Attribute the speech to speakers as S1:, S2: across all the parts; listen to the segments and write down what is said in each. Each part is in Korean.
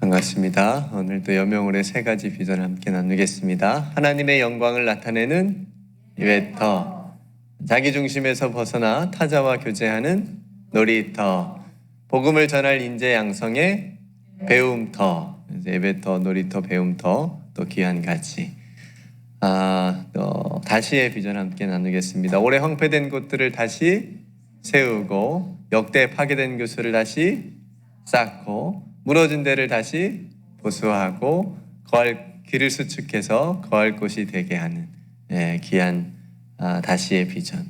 S1: 반갑습니다. 오늘도 여명월의 세 가지 비전을 함께 나누겠습니다. 하나님의 영광을 나타내는 이베터, 자기 중심에서 벗어나 타자와 교제하는 놀이터, 복음을 전할 인재 양성의 배움터, 이베터, 놀이터, 배움터, 또 귀한 가치. 또 다시의 비전 함께 나누겠습니다. 올해 황폐된 곳들을 다시 세우고, 역대 파괴된 교수를 다시 쌓고, 무너진 데를 다시 보수하고, 길을 수축해서 거할 곳이 되게 하는 귀한 다시의 비전.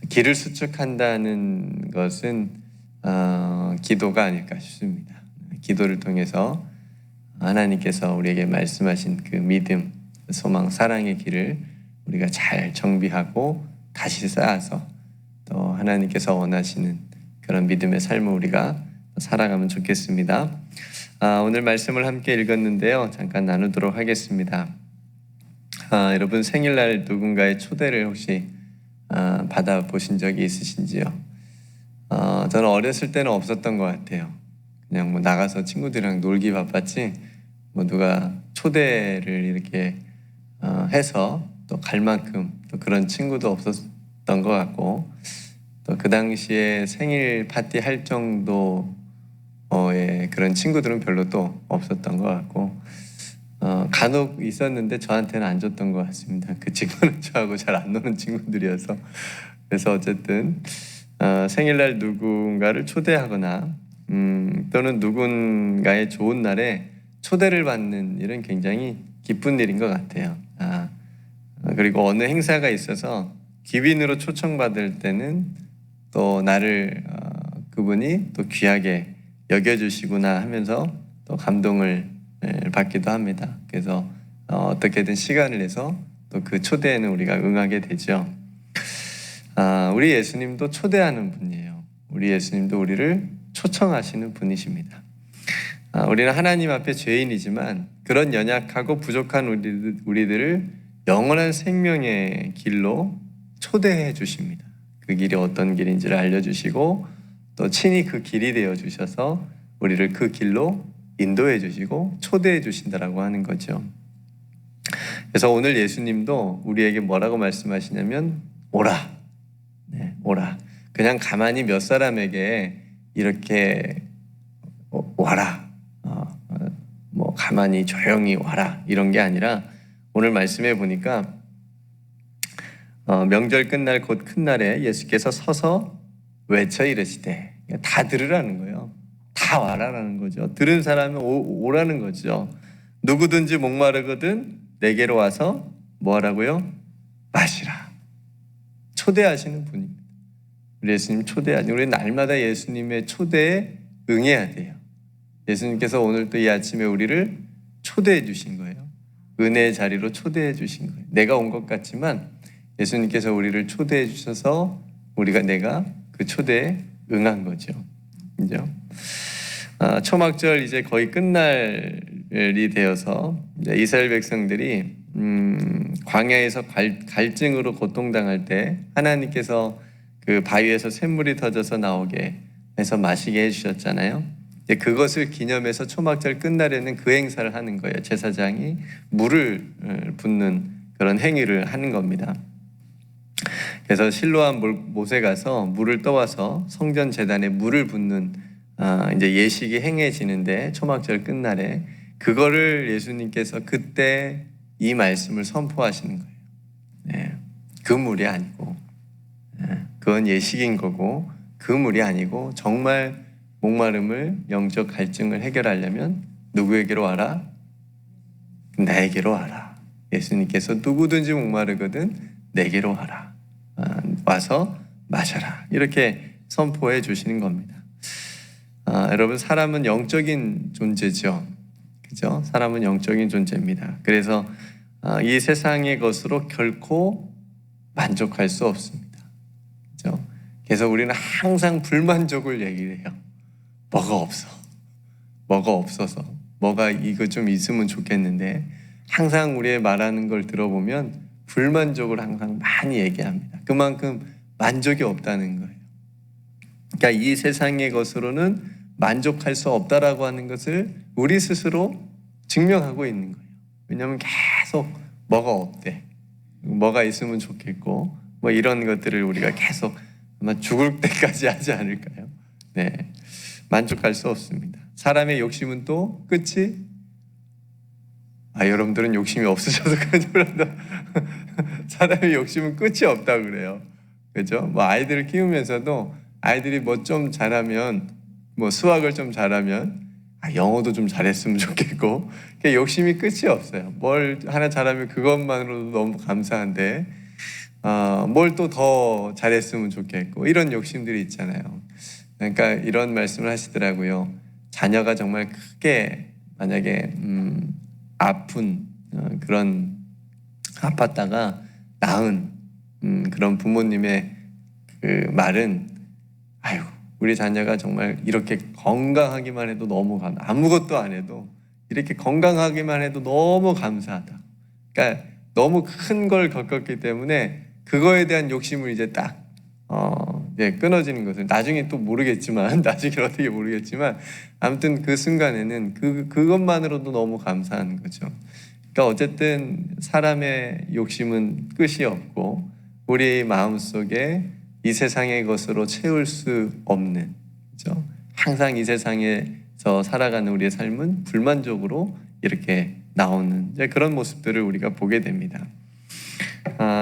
S1: 길을 수축한다는 것은 기도가 아닐까 싶습니다. 기도를 통해서 하나님께서 우리에게 말씀하신 그 믿음, 소망, 사랑의 길을 우리가 잘 정비하고 다시 쌓아서 또 하나님께서 원하시는 그런 믿음의 삶을 우리가 살아가면 좋겠습니다. 오늘 말씀을 함께 읽었는데요. 잠깐 나누도록 하겠습니다. 여러분 생일날 누군가의 초대를 혹시 받아보신 적이 있으신지요? 저는 어렸을 때는 없었던 것 같아요. 그냥 뭐 나가서 친구들이랑 놀기 바빴지 뭐 누가 초대를 이렇게 해서 또 갈 만큼 또 그런 친구도 없었던 것 같고, 또 그 당시에 생일 파티 할 정도 그런 친구들은 별로 또 없었던 것 같고, 간혹 있었는데 저한테는 안 줬던 것 같습니다. 그 친구는 저하고 잘 안 노는 친구들이어서. 그래서 어쨌든 생일날 누군가를 초대하거나 또는 누군가의 좋은 날에 초대를 받는 일은 굉장히 기쁜 일인 것 같아요. 그리고 어느 행사가 있어서 귀빈으로 초청받을 때는 또 나를 그분이 또 귀하게 여겨주시구나 하면서 또 감동을 받기도 합니다. 그래서 어떻게든 시간을 내서 또 그 초대에는 우리가 응하게 되죠. 우리 예수님도 초대하는 분이에요. 우리 예수님도 우리를 초청하시는 분이십니다. 우리는 하나님 앞에 죄인이지만 그런 연약하고 부족한 우리들을 영원한 생명의 길로 초대해 주십니다. 그 길이 어떤 길인지를 알려주시고 또 친히 그 길이 되어 주셔서 우리를 그 길로 인도해 주시고 초대해 주신다라고 하는 거죠. 그래서 오늘 예수님도 우리에게 뭐라고 말씀하시냐면 오라. 오라. 그냥 가만히 몇 사람에게 이렇게 와라. 뭐 가만히 조용히 와라. 이런 게 아니라 오늘 말씀해 보니까 명절 끝날 곧 큰 날에 예수께서 서서 외쳐 이르시되, 다 들으라는 거예요. 다 와라라는 거죠. 들은 사람이 오라는 거죠. 누구든지 목마르거든 내게로 와서 뭐 하라고요? 마시라. 초대하시는 분입니다. 우리 예수님 초대하시는, 우리 날마다 예수님의 초대에 응해야 돼요. 예수님께서 오늘 또 이 아침에 우리를 초대해 주신 거예요. 은혜의 자리로 초대해 주신 거예요. 내가 온 것 같지만 예수님께서 우리를 초대해 주셔서 내가 그 초대에 응한 거죠. 그죠? 초막절 이제 거의 끝날이 되어서 이스라엘 백성들이 광야에서 갈증으로 고통당할 때 하나님께서 그 바위에서 샘물이 터져서 나오게 해서 마시게 해주셨잖아요. 그것을 기념해서 초막절 끝날에는 그 행사를 하는 거예요. 제사장이 물을 붓는 그런 행위를 하는 겁니다. 그래서 실로암 못에 가서 물을 떠와서 성전 제단에 물을 붓는 이제 예식이 행해지는데, 초막절 끝날에 그거를 예수님께서 그때 이 말씀을 선포하시는 거예요. 그 물이 아니고, 그건 예식인 거고, 그 물이 아니고 정말 목마름을, 영적 갈증을 해결하려면 누구에게로 와라? 나에게로 와라. 예수님께서 누구든지 목마르거든 내게로 와라. 와서 마셔라. 이렇게 선포해 주시는 겁니다. 여러분, 사람은 영적인 존재죠. 그죠? 사람은 영적인 존재입니다. 그래서 이 세상의 것으로 결코 만족할 수 없습니다. 그죠? 그래서 우리는 항상 불만족을 얘기를 해요. 뭐가 없어. 뭐가 없어서. 뭐가 이거 좀 있으면 좋겠는데, 항상 우리의 말하는 걸 들어보면 불만족을 항상 많이 얘기합니다. 그만큼 만족이 없다는 거예요. 그러니까 이 세상의 것으로는 만족할 수 없다라고 하는 것을 우리 스스로 증명하고 있는 거예요. 왜냐하면 계속 뭐가 없대, 뭐가 있으면 좋겠고 뭐 이런 것들을 우리가 계속 아마 죽을 때까지 하지 않을까요? 네, 만족할 수 없습니다. 사람의 욕심은 또 끝이 여러분들은 욕심이 없으셔서 그런지 몰라도 사람의 욕심은 끝이 없다고 그래요. 그죠? 뭐 아이들을 키우면서도 아이들이 뭐 좀 잘하면 뭐 수학을 좀 잘하면 영어도 좀 잘했으면 좋겠고 욕심이 끝이 없어요. 뭘 하나 잘하면 그것만으로도 너무 감사한데 뭘 또 더 잘했으면 좋겠고 이런 욕심들이 있잖아요. 그러니까 이런 말씀을 하시더라고요. 자녀가 정말 크게 만약에 아픈 그런 아팠다가 나은 그런 부모님의 그 말은 아이고 우리 자녀가 정말 이렇게 건강하기만 해도 너무 아무것도 안 해도 이렇게 건강하기만 해도 너무 감사하다. 그러니까 너무 큰 걸 겪었기 때문에 그거에 대한 욕심을 이제 딱 끊어지는 것을 나중에 또 모르겠지만 나중에 어떻게 모르겠지만 아무튼 그 순간에는 그것만으로도 너무 감사한 거죠. 그러니까 어쨌든 사람의 욕심은 끝이 없고 우리 마음속에 이 세상의 것으로 채울 수 없는, 그렇죠? 항상 이 세상에서 살아가는 우리의 삶은 불만족으로 이렇게 나오는 그런 모습들을 우리가 보게 됩니다.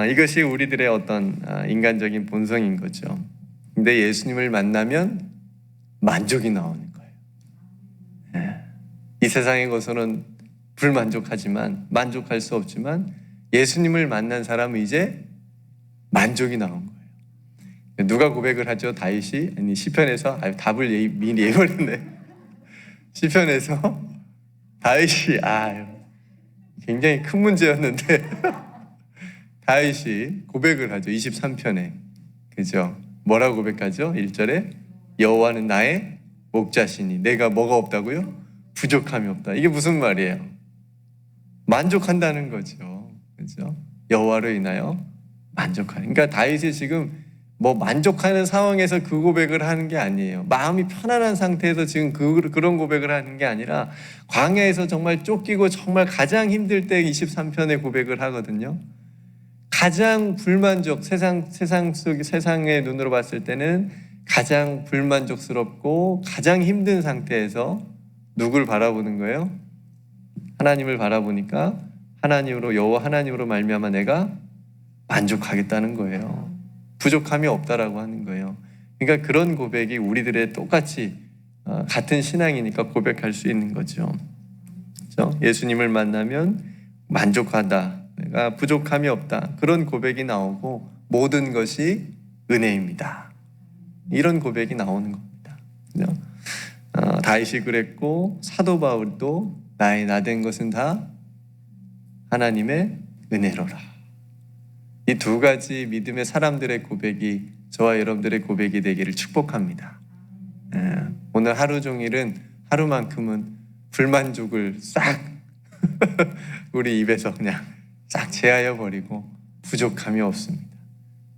S1: 이것이 우리들의 어떤 인간적인 본성인 거죠. 근데 예수님을 만나면 만족이 나오는 거예요. 이 세상의 것으로는 불만족하지만 만족할 수 없지만 예수님을 만난 사람은 이제 만족이 나온 거예요. 누가 고백을 하죠? 다윗이 아니 시편에서 답을 미리 해버렸네. 시편에서 다윗이 굉장히 큰 문제였는데 다윗이 고백을 하죠. 23편에 그죠? 뭐라고 고백하죠? 1절에 여호와는 나의 목자시니 내가 뭐가 없다고요? 부족함이 없다. 이게 무슨 말이에요? 만족한다는 거죠. 그죠? 여호와로 인하여 만족하는. 그러니까 다윗이 지금 뭐 만족하는 상황에서 그 고백을 하는 게 아니에요. 마음이 편안한 상태에서 지금 그런 고백을 하는 게 아니라 광야에서 정말 쫓기고 정말 가장 힘들 때 23편에 고백을 하거든요. 가장 불만족, 세상의 눈으로 봤을 때는 가장 불만족스럽고 가장 힘든 상태에서 누굴 바라보는 거예요? 하나님을 바라보니까 하나님으로 여호와 하나님으로 말미암아 내가 만족하겠다는 거예요. 부족함이 없다라고 하는 거예요. 그러니까 그런 고백이 우리들의 똑같이 같은 신앙이니까 고백할 수 있는 거죠. 그렇죠? 예수님을 만나면 만족하다. 내가 부족함이 없다. 그런 고백이 나오고 모든 것이 은혜입니다. 이런 고백이 나오는 겁니다. 그렇죠? 다윗이 그랬고 사도 바울도 나의 나된 것은 다 하나님의 은혜로라. 이 두 가지 믿음의 사람들의 고백이 저와 여러분들의 고백이 되기를 축복합니다. 오늘 하루 종일은 하루만큼은 불만족을 싹 우리 입에서 그냥 싹 제하여 버리고 부족함이 없습니다.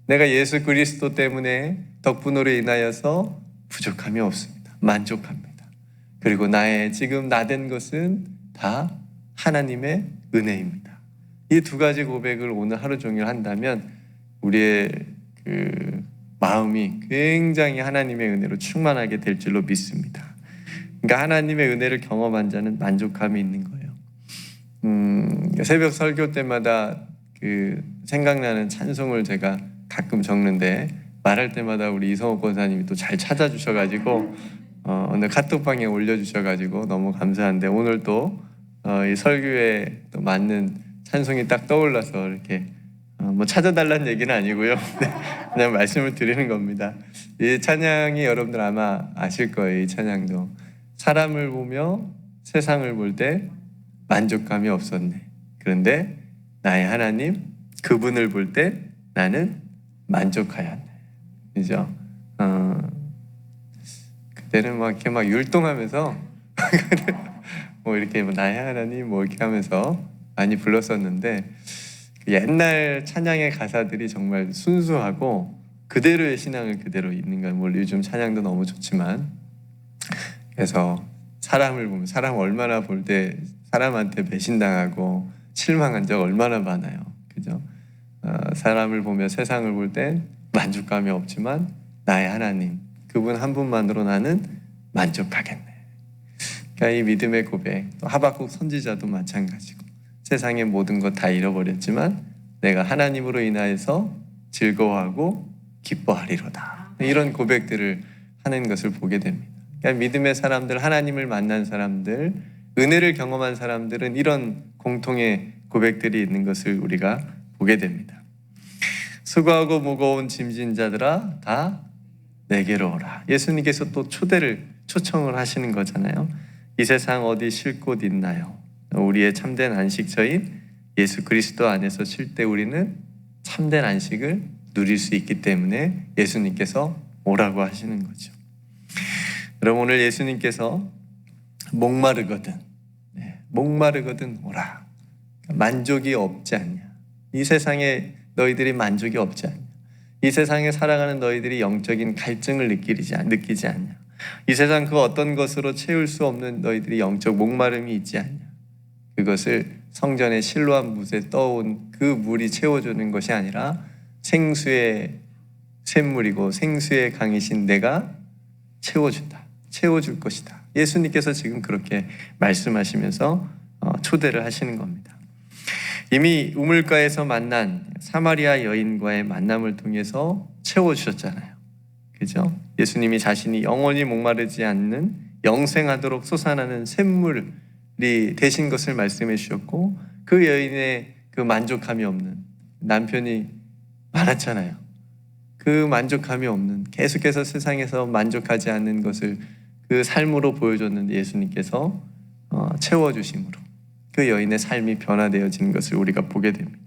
S1: 내가 예수 그리스도 때문에 덕분으로 인하여서 부족함이 없습니다. 만족합니다. 그리고 나의 지금 나된 것은 다 하나님의 은혜입니다. 이 두 가지 고백을 오늘 하루 종일 한다면 우리의 그 마음이 굉장히 하나님의 은혜로 충만하게 될 줄로 믿습니다. 그러니까 하나님의 은혜를 경험한 자는 만족감이 있는 거예요. 새벽 설교 때마다 그 생각나는 찬송을 제가 가끔 적는데 말할 때마다 우리 이성호 권사님이 또 잘 찾아주셔가지고 오늘 카톡방에 올려주셔가지고 너무 감사한데 오늘 또 이 설교에 또 맞는 찬송이 딱 떠올라서 이렇게 뭐 찾아달라는 얘기는 아니고요. 그냥 말씀을 드리는 겁니다. 이 찬양이 여러분들 아마 아실 거예요. 이 찬양도 사람을 보며 세상을 볼 때 만족감이 없었네. 그런데 나의 하나님 그분을 볼 때 나는 만족하였네. 그죠? 그때는 막 이렇게 막 율동하면서 뭐 이렇게 뭐 나의 하나님 뭐 이렇게 하면서 많이 불렀었는데 옛날 찬양의 가사들이 정말 순수하고 그대로의 신앙을 그대로 있는 건 물론 요즘 찬양도 너무 좋지만 그래서 사람을 보면 사람 얼마나 볼 때 사람한테 배신당하고 실망한 적 얼마나 많아요. 그죠? 사람을 보며 세상을 볼 땐 만족감이 없지만 나의 하나님, 그분 한 분만으로 나는 만족하겠네. 그러니까 이 믿음의 고백, 또 하박국 선지자도 마찬가지고 세상의 모든 것 다 잃어버렸지만 내가 하나님으로 인하여서 즐거워하고 기뻐하리로다. 이런 고백들을 하는 것을 보게 됩니다. 그러니까 믿음의 사람들, 하나님을 만난 사람들, 은혜를 경험한 사람들은 이런 공통의 고백들이 있는 것을 우리가 보게 됩니다. 수고하고 무거운 짐진 자들아 다 내게로 오라. 예수님께서 또 초청을 하시는 거잖아요. 이 세상 어디 쉴 곳 있나요? 우리의 참된 안식처인 예수 그리스도 안에서 쉴 때 우리는 참된 안식을 누릴 수 있기 때문에 예수님께서 오라고 하시는 거죠. 여러분, 오늘 예수님께서 목마르거든 오라. 만족이 없지 않냐? 이 세상에 너희들이 만족이 없지 않냐? 이 세상에 살아가는 너희들이 영적인 갈증을 느끼지 않냐? 이 세상 그 어떤 것으로 채울 수 없는 너희들이 영적 목마름이 있지 않냐? 그것을 성전의 실로암 붓에 떠온 그 물이 채워주는 것이 아니라 생수의 샘물이고 생수의 강이신 내가 채워줄 것이다. 예수님께서 지금 그렇게 말씀하시면서 초대를 하시는 겁니다. 이미 우물가에서 만난 사마리아 여인과의 만남을 통해서 채워주셨잖아요. 그죠? 예수님이 자신이 영원히 목마르지 않는 영생하도록 솟아나는 샘물이 되신 것을 말씀해 주셨고, 그 여인의 그 만족함이 없는 남편이 많았잖아요. 그 만족함이 없는, 계속해서 세상에서 만족하지 않는 것을 그 삶으로 보여줬는데 예수님께서 채워주심으로 그 여인의 삶이 변화되어지는 것을 우리가 보게 됩니다.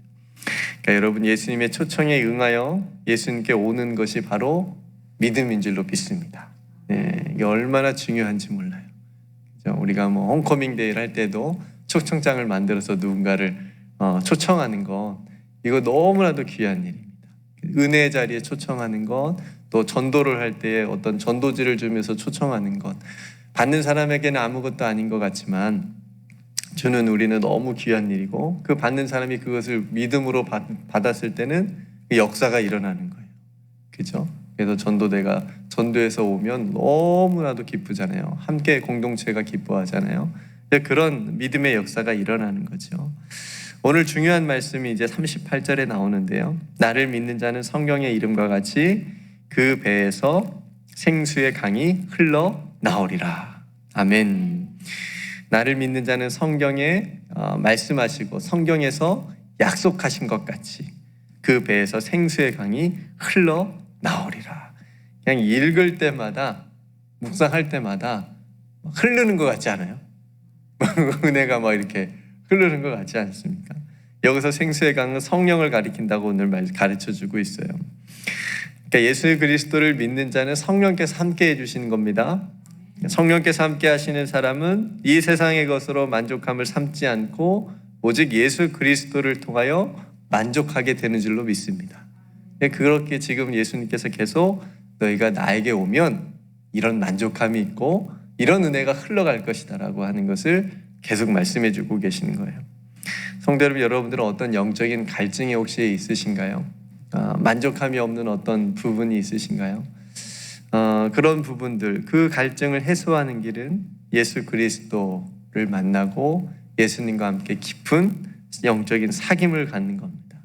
S1: 그러니까 여러분, 예수님의 초청에 응하여 예수님께 오는 것이 바로 믿음인 줄로 믿습니다. 이게 얼마나 중요한지 몰라요. 그죠? 우리가 홈커밍 데이를 할 때도 초청장을 만들어서 누군가를 초청하는 것, 이거 너무나도 귀한 일입니다. 은혜의 자리에 초청하는 것, 또 전도를 할 때 어떤 전도지를 주면서 초청하는 것, 받는 사람에게는 아무것도 아닌 것 같지만 주는 우리는 너무 귀한 일이고, 그 받는 사람이 그것을 믿음으로 받았을 때는 그 역사가 일어나는 거예요. 그죠? 그래서 전도대가 전도에서 오면 너무나도 기쁘잖아요. 함께 공동체가 기뻐하잖아요. 그런 믿음의 역사가 일어나는 거죠. 오늘 중요한 말씀이 이제 38절에 나오는데요. 나를 믿는 자는 성경의 이름과 같이 그 배에서 생수의 강이 흘러 나오리라. 아멘. 나를 믿는 자는 성경에 말씀하시고 성경에서 약속하신 것 같이 그 배에서 생수의 강이 흘러 나오리라. 그냥 읽을 때마다, 묵상할 때마다 흐르는 것 같지 않아요? 은혜가 막 이렇게 흐르는 것 같지 않습니까? 여기서 생수의 강은 성령을 가리킨다고 오늘 가르쳐주고 있어요. 그러니까 예수 그리스도를 믿는 자는 성령께서 함께 해주시는 겁니다. 성령께서 함께 하시는 사람은 이 세상의 것으로 만족함을 삼지 않고 오직 예수 그리스도를 통하여 만족하게 되는 줄로 믿습니다. 그렇게 지금 예수님께서 계속 너희가 나에게 오면 이런 만족함이 있고 이런 은혜가 흘러갈 것이다 라고 하는 것을 계속 말씀해 주고 계시는 거예요. 성도 여러분, 여러분들은 어떤 영적인 갈증이 혹시 있으신가요? 만족함이 없는 어떤 부분이 있으신가요? 그런 부분들, 그 갈증을 해소하는 길은 예수 그리스도를 만나고 예수님과 함께 깊은 영적인 사귐을 갖는 겁니다.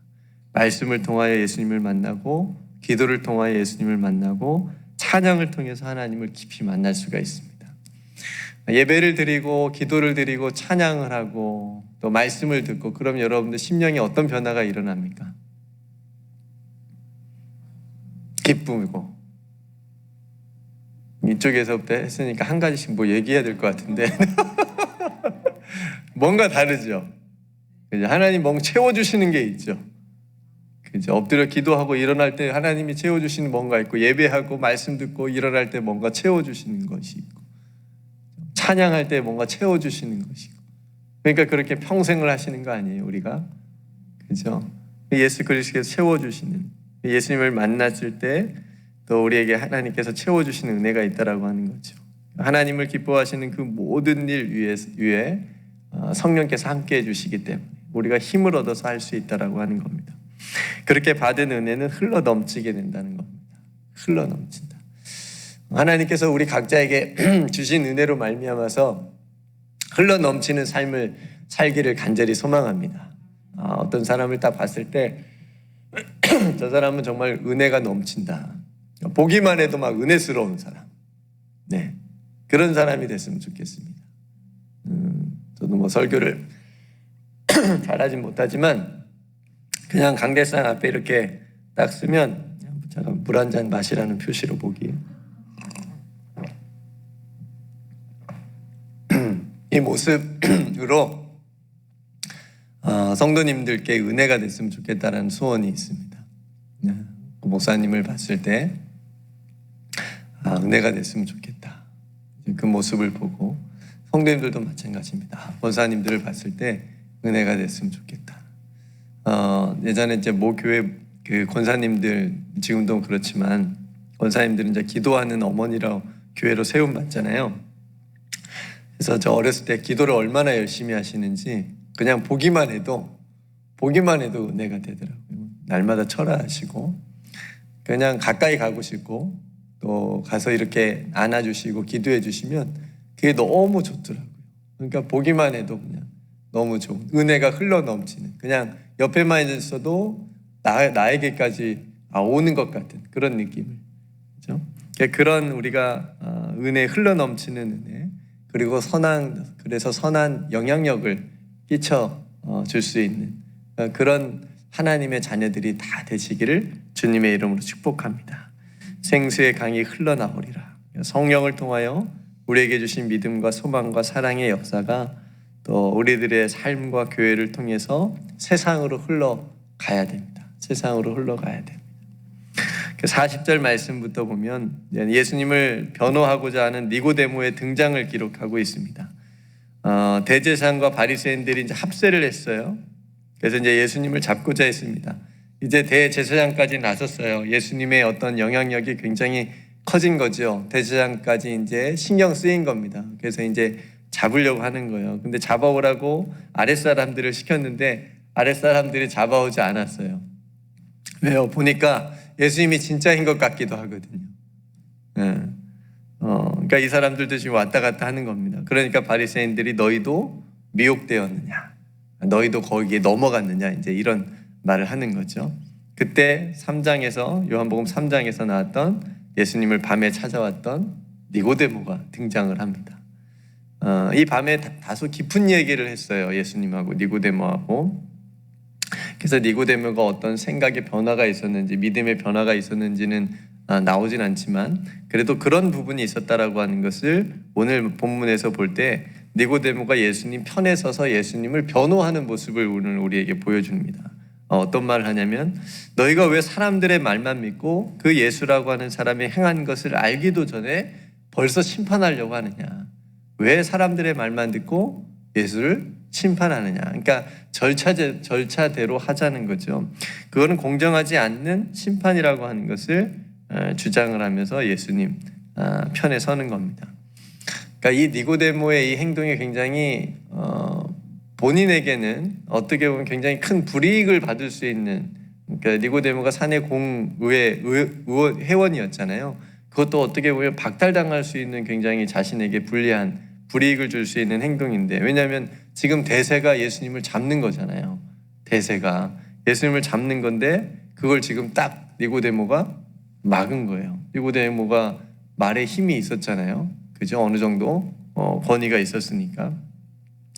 S1: 말씀을 통하여 예수님을 만나고, 기도를 통하여 예수님을 만나고, 찬양을 통해서 하나님을 깊이 만날 수가 있습니다. 예배를 드리고 기도를 드리고 찬양을 하고 또 말씀을 듣고, 그럼 여러분들 심령에 어떤 변화가 일어납니까? 기쁨이고. 이쪽에서부터 했으니까 한 가지씩 뭐 얘기해야 될 것 같은데 뭔가 다르죠. 하나님 뭔가 채워주시는 게 있죠. 그죠? 엎드려 기도하고 일어날 때 하나님이 채워주시는 뭔가 있고, 예배하고 말씀 듣고 일어날 때 뭔가 채워주시는 것이 있고, 찬양할 때 뭔가 채워주시는 것이고. 그러니까 그렇게 평생을 하시는 거 아니에요, 우리가? 그죠? 예수 그리스도께서 채워주시는, 예수님을 만났을 때 또 우리에게 하나님께서 채워주시는 은혜가 있다라고 하는 거죠. 하나님을 기뻐하시는 그 모든 일 위에 성령께서 함께해 주시기 때문에 우리가 힘을 얻어서 할 수 있다라고 하는 겁니다. 그렇게 받은 은혜는 흘러 넘치게 된다는 겁니다. 흘러 넘친다. 하나님께서 우리 각자에게 주신 은혜로 말미암아서 흘러 넘치는 삶을 살기를 간절히 소망합니다. 어떤 사람을 딱 봤을 때 저 사람은 정말 은혜가 넘친다. 보기만 해도 막 은혜스러운 사람. 네, 그런 사람이 됐으면 좋겠습니다. 저도 뭐 설교를 잘하진 못하지만 그냥 강대상 앞에 이렇게 딱 쓰면 잠깐 물 한 잔 마시라는 표시로 보기. 이 모습으로 성도님들께 은혜가 됐으면 좋겠다는 소원이 있습니다. 목사님을 봤을 때 은혜가 됐으면 좋겠다. 그 모습을 보고 성도님들도 마찬가지입니다. 권사님들을 봤을 때 은혜가 됐으면 좋겠다. 예전에 이제 모 교회 그 권사님들 지금도 그렇지만 권사님들은 이제 기도하는 어머니라고 교회로 세움 받잖아요. 그래서 저 어렸을 때 기도를 얼마나 열심히 하시는지 그냥 보기만 해도 은혜가 되더라고요. 날마다 철화하시고 그냥 가까이 가고 싶고 또 가서 이렇게 안아주시고 기도해 주시면 그게 너무 좋더라고요. 그러니까 보기만 해도 그냥 너무 좋은 은혜가 흘러 넘치는 그냥 옆에만 있어도 나에게까지 오는 것 같은 그런 느낌을, 그렇죠? 그런 우리가 은혜 흘러 넘치는 은혜 그리고 그래서 선한 영향력을 끼쳐 줄 수 있는 그런 하나님의 자녀들이 다 되시기를 주님의 이름으로 축복합니다. 생수의 강이 흘러나오리라. 성령을 통하여 우리에게 주신 믿음과 소망과 사랑의 역사가 또 우리들의 삶과 교회를 통해서 세상으로 흘러가야 됩니다. 세상으로 흘러가야 됩니다. 40절 말씀부터 보면 예수님을 변호하고자 하는 니고데모의 등장을 기록하고 있습니다. 대제사장과 바리새인들이 이제 합세를 했어요. 그래서 이제 예수님을 잡고자 했습니다. 이제 대제사장까지 나섰어요. 예수님의 어떤 영향력이 굉장히 커진 거죠. 대제사장까지 이제 신경 쓰인 겁니다. 그래서 이제 잡으려고 하는 거예요. 근데 잡아오라고 아랫사람들을 시켰는데 아랫사람들이 잡아오지 않았어요. 왜요? 보니까 예수님이 진짜인 것 같기도 하거든요. 그러니까 이 사람들도 지금 왔다 갔다 하는 겁니다. 그러니까 바리새인들이 너희도 미혹되었느냐, 너희도 거기에 넘어갔느냐, 이제 이런 말을 하는 거죠. 그때 3장에서 요한복음 3장에서 나왔던 예수님을 밤에 찾아왔던 니고데모가 등장을 합니다. 이 밤에 다소 깊은 얘기를 했어요. 예수님하고 니고데모하고. 그래서 니고데모가 어떤 생각의 변화가 있었는지 믿음의 변화가 있었는지는 나오진 않지만 그래도 그런 부분이 있었다라고 하는 것을 오늘 본문에서 볼 때 니고데모가 예수님 편에 서서 예수님을 변호하는 모습을 오늘 우리에게 보여줍니다. 어떤 말을 하냐면 너희가 왜 사람들의 말만 믿고 그 예수라고 하는 사람이 행한 것을 알기도 전에 벌써 심판하려고 하느냐. 왜 사람들의 말만 듣고 예수를 심판하느냐. 그러니까 절차대로 하자는 거죠. 그거는 공정하지 않는 심판이라고 하는 것을 주장을 하면서 예수님 편에 서는 겁니다. 그러니까 이 니고데모의 이 행동이 굉장히 본인에게는 어떻게 보면 굉장히 큰 불이익을 받을 수 있는, 그러니까 니고데모가 사내 공의회 회원이었잖아요. 그것도 어떻게 보면 박탈당할 수 있는 굉장히 자신에게 불리한 불이익을 줄 수 있는 행동인데, 왜냐하면 지금 대세가 예수님을 잡는 거잖아요. 대세가 예수님을 잡는 건데 그걸 지금 딱 니고데모가 막은 거예요. 니고데모가 말에 힘이 있었잖아요. 그죠? 어느 정도 권위가 있었으니까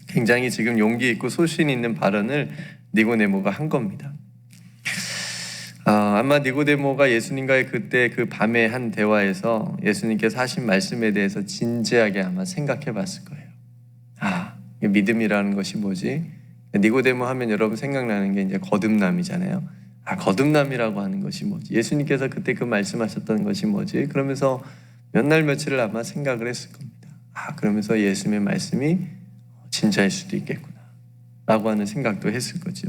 S1: 굉장히 지금 용기 있고 소신 있는 발언을 니고데모가 한 겁니다. 아마 니고데모가 예수님과의 그때 그 밤에 한 대화에서 예수님께서 하신 말씀에 대해서 진지하게 아마 생각해 봤을 거예요. 믿음이라는 것이 뭐지? 니고데모 하면 여러분 생각나는 게 이제 거듭남이잖아요. 거듭남이라고 하는 것이 뭐지? 예수님께서 그때 그 말씀하셨던 것이 뭐지? 그러면서 몇 날 며칠을 아마 생각을 했을 겁니다. 그러면서 예수님의 말씀이 진짜일 수도 있겠구나 라고 하는 생각도 했을 거죠.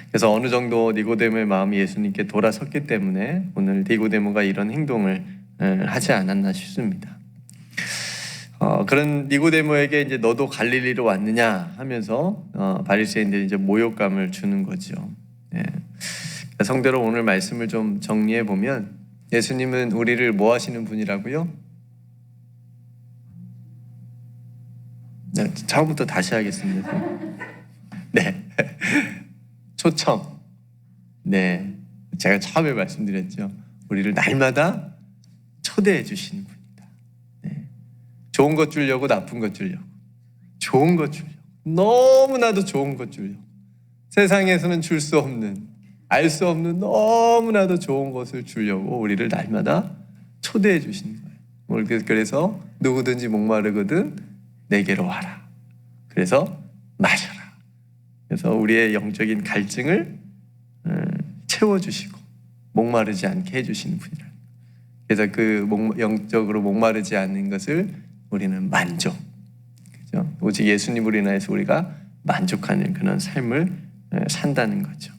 S1: 그래서 어느 정도 니고데모의 마음이 예수님께 돌아섰기 때문에 오늘 니고데모가 이런 행동을 하지 않았나 싶습니다. 그런 니고데모에게 이제 너도 갈릴리로 왔느냐 하면서 바리새인들이 이제 모욕감을 주는 거죠. 예. 성대로 오늘 말씀을 좀 정리해 보면 예수님은 우리를 뭐 하시는 분이라고요? 네, 처음부터 다시 하겠습니다. 네, 초청. 네, 제가 처음에 말씀드렸죠. 우리를 날마다 초대해 주시는 분이다. 네. 좋은 것 주려고 나쁜 것 주려고, 좋은 것 주려고, 너무나도 좋은 것 주려고, 세상에서는 줄 수 없는, 알 수 없는 너무나도 좋은 것을 주려고 우리를 날마다 초대해 주시는 거예요. 그래서 누구든지 목마르거든 내게로 와라. 그래서 마셔라. 그래서 우리의 영적인 갈증을 채워주시고 목마르지 않게 해주시는 분이라. 그래서 그 영적으로 목마르지 않는 것을 우리는 만족, 그죠? 오직 예수님으로 인하여서 우리가 만족하는 그런 삶을 산다는 거죠.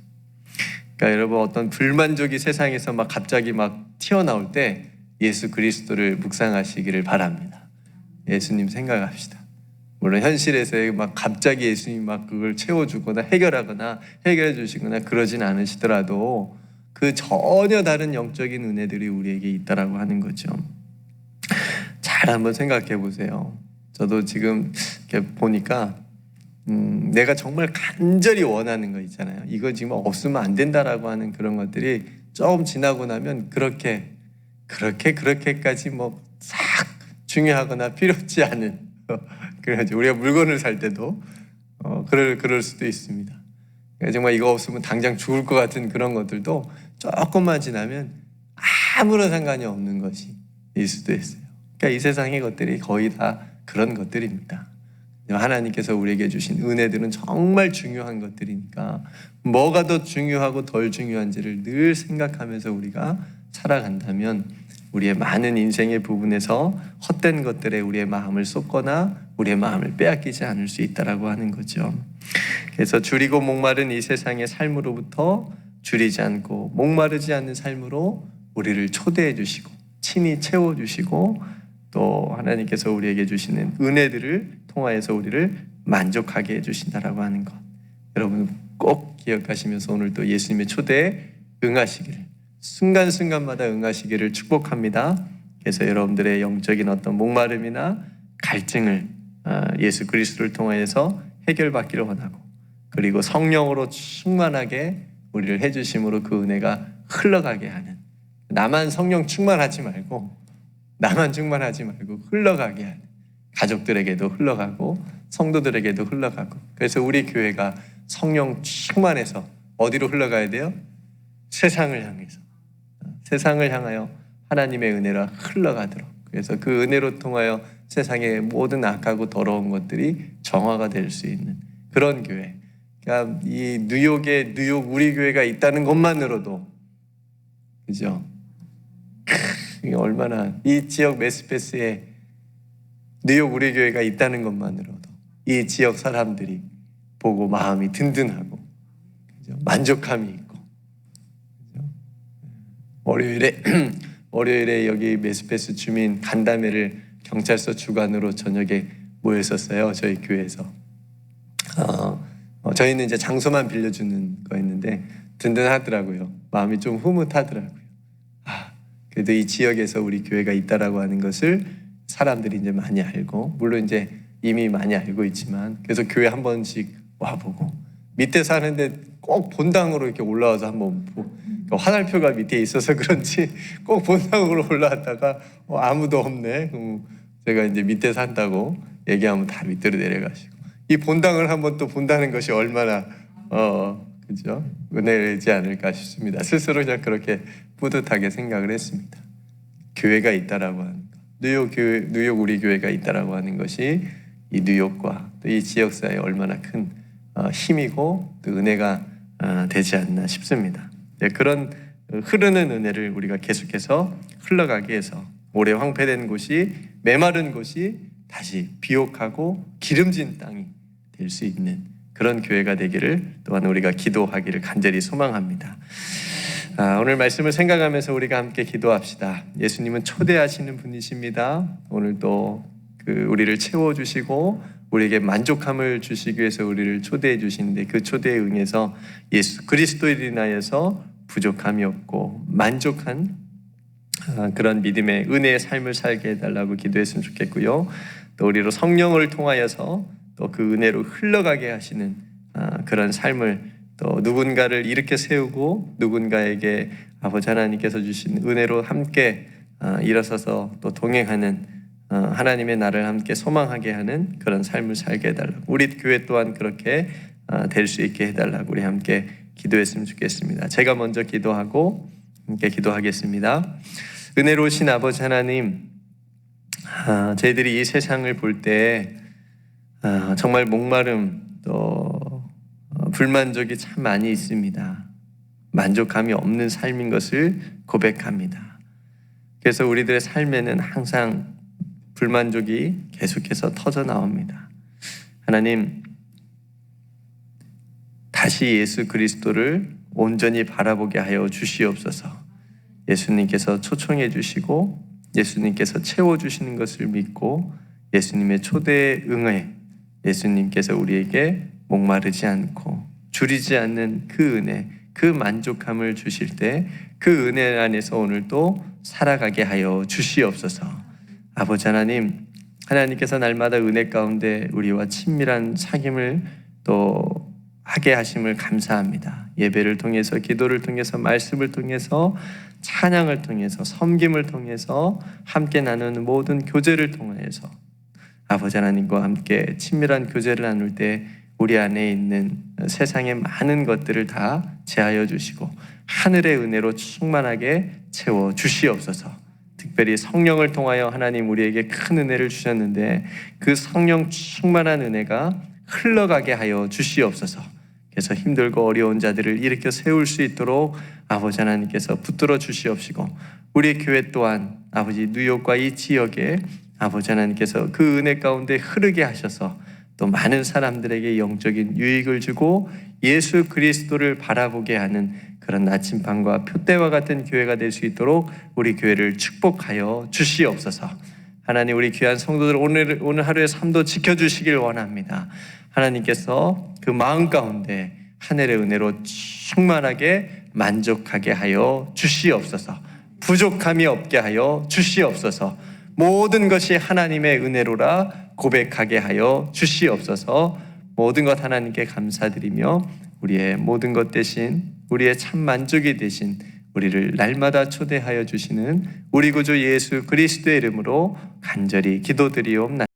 S1: 그러니까 여러분, 어떤 불만족이 세상에서 막 갑자기 막 튀어나올 때 예수 그리스도를 묵상하시기를 바랍니다. 예수님 생각합시다. 물론 현실에서 막 갑자기 예수님 막 그걸 채워주거나 해결해 주시거나 그러진 않으시더라도 그 전혀 다른 영적인 은혜들이 우리에게 있다라고 하는 거죠. 잘 한번 생각해 보세요. 저도 지금 이렇게 보니까 내가 정말 간절히 원하는 거 있잖아요. 이거 지금 없으면 안 된다라고 하는 그런 것들이 조금 지나고 나면 그렇게까지 뭐 싹 중요하거나 필요치 않은 그래가지고 우리가 물건을 살 때도 그럴 수도 있습니다. 그러니까 정말 이거 없으면 당장 죽을 것 같은 그런 것들도 조금만 지나면 아무런 상관이 없는 것이 일 수도 있어요. 그러니까 이 세상의 것들이 거의 다 그런 것들입니다. 하나님께서 우리에게 주신 은혜들은 정말 중요한 것들이니까 뭐가 더 중요하고 덜 중요한지를 늘 생각하면서 우리가 살아간다면 우리의 많은 인생의 부분에서 헛된 것들에 우리의 마음을 쏟거나 우리의 마음을 빼앗기지 않을 수 있다라고 하는 거죠. 그래서 줄이고 목마른 이 세상의 삶으로부터 줄이지 않고 목마르지 않는 삶으로 우리를 초대해 주시고 친히 채워 주시고 또 하나님께서 우리에게 주시는 은혜들을 통하여서 우리를 만족하게 해주신다라고 하는 것, 여러분 꼭 기억하시면서 오늘 또 예수님의 초대에 응하시기를, 순간순간마다 응하시기를 축복합니다. 그래서 여러분들의 영적인 어떤 목마름이나 갈증을 예수 그리스도를 통하여서 해결받기를 원하고, 그리고 성령으로 충만하게 우리를 해주심으로 그 은혜가 흘러가게 하는, 나만 성령 충만하지 말고 흘러가게 하는, 가족들에게도 흘러가고 성도들에게도 흘러가고. 그래서 우리 교회가 성령 충만해서 어디로 흘러가야 돼요? 세상을 향하여 하나님의 은혜가 흘러가도록. 그래서 그 은혜로 통하여 세상의 모든 악하고 더러운 것들이 정화가 될 수 있는 그런 교회. 그러니까 이 뉴욕 우리 교회가 있다는 것만으로도, 그죠? 얼마나 이 지역 메스페스에 뉴욕 우리 교회가 있다는 것만으로도 이 지역 사람들이 보고 마음이 든든하고, 그죠? 만족감이 있고, 그죠? 월요일에 여기 메스페스 주민 간담회를 경찰서 주관으로 저녁에 모였었어요. 저희 교회에서. 저희는 이제 장소만 빌려주는 거였는데 든든하더라고요. 마음이 좀 흐뭇하더라고요. 그래도 이 지역에서 우리 교회가 있다라고 하는 것을 사람들이 이제 많이 알고, 물론 이제 이미 많이 알고 있지만, 그래서 교회 한 번씩 와보고, 밑에 사는데 꼭 본당으로 이렇게 올라와서 한번 화살표가 밑에 있어서 그런지 꼭 본당으로 올라왔다가 아무도 없네. 그럼 제가 이제 밑에 산다고 얘기하면 다 밑으로 내려가시고, 이 본당을 한번 또 본다는 것이 얼마나 그죠? 은혜이지 않을까 싶습니다. 스스로 그냥 그렇게 뿌듯하게 생각을 했습니다. 교회가 있다라고 하는 것, 뉴욕 우리 교회가 있다라고 하는 것이 이 뉴욕과 또 이 지역사회에 얼마나 큰 힘이고 또 은혜가 되지 않나 싶습니다. 그런 흐르는 은혜를 우리가 계속해서 흘러가게 해서 오래 황폐된 곳이, 메마른 곳이 다시 비옥하고 기름진 땅이 될 수 있는 그런 교회가 되기를 또한 우리가 기도하기를 간절히 소망합니다. 오늘 말씀을 생각하면서 우리가 함께 기도합시다. 예수님은 초대하시는 분이십니다. 오늘 또 우리를 채워주시고 우리에게 만족함을 주시기 위해서 우리를 초대해 주시는데 그 초대에 응해서 예수 그리스도를 인하여서 부족함이 없고 만족한 그런 믿음의 은혜의 삶을 살게 해달라고 기도했으면 좋겠고요. 또 우리로 성령을 통하여서 또 그 은혜로 흘러가게 하시는 그런 삶을 또 누군가를 일으켜 세우고 누군가에게 아버지 하나님께서 주신 은혜로 함께 일어서서 또 동행하는 하나님의 나를 함께 소망하게 하는 그런 삶을 살게 해달라고 우리 교회 또한 그렇게 될 수 있게 해달라고 우리 함께 기도했으면 좋겠습니다. 제가 먼저 기도하고 함께 기도하겠습니다. 은혜로우신 아버지 하나님, 저희들이 이 세상을 볼 때 정말 목마름 또 불만족이 참 많이 있습니다. 만족감이 없는 삶인 것을 고백합니다. 그래서 우리들의 삶에는 항상 불만족이 계속해서 터져 나옵니다. 하나님, 다시 예수 그리스도를 온전히 바라보게 하여 주시옵소서. 예수님께서 초청해 주시고 예수님께서 채워주시는 것을 믿고 예수님의 초대에 응해 예수님께서 우리에게 목마르지 않고 줄이지 않는 그 은혜, 그 만족함을 주실 때 그 은혜 안에서 오늘도 살아가게 하여 주시옵소서. 아버지 하나님, 하나님께서 날마다 은혜 가운데 우리와 친밀한 사귐을 또 하게 하심을 감사합니다. 예배를 통해서, 기도를 통해서, 말씀을 통해서, 찬양을 통해서, 섬김을 통해서 함께 나누는 모든 교제를 통해서 아버지 하나님과 함께 친밀한 교제를 나눌 때 우리 안에 있는 세상의 많은 것들을 다 제하여 주시고 하늘의 은혜로 충만하게 채워 주시옵소서. 특별히 성령을 통하여 하나님 우리에게 큰 은혜를 주셨는데 그 성령 충만한 은혜가 흘러가게 하여 주시옵소서. 그래서 힘들고 어려운 자들을 일으켜 세울 수 있도록 아버지 하나님께서 붙들어 주시옵시고 우리 교회 또한 아버지 뉴욕과 이 지역에 아버지 하나님께서 그 은혜 가운데 흐르게 하셔서 또 많은 사람들에게 영적인 유익을 주고 예수 그리스도를 바라보게 하는 그런 나침반과 표대와 같은 교회가 될 수 있도록 우리 교회를 축복하여 주시옵소서. 하나님, 우리 귀한 성도들 오늘 하루의 삶도 지켜주시길 원합니다. 하나님께서 그 마음 가운데 하늘의 은혜로 충만하게 만족하게 하여 주시옵소서. 부족함이 없게 하여 주시옵소서. 모든 것이 하나님의 은혜로라 고백하게 하여 주시옵소서. 모든 것 하나님께 감사드리며 우리의 모든 것 대신 우리의 참 만족이 되신 우리를 날마다 초대하여 주시는 우리 구주 예수 그리스도의 이름으로 간절히 기도드리옵나이다.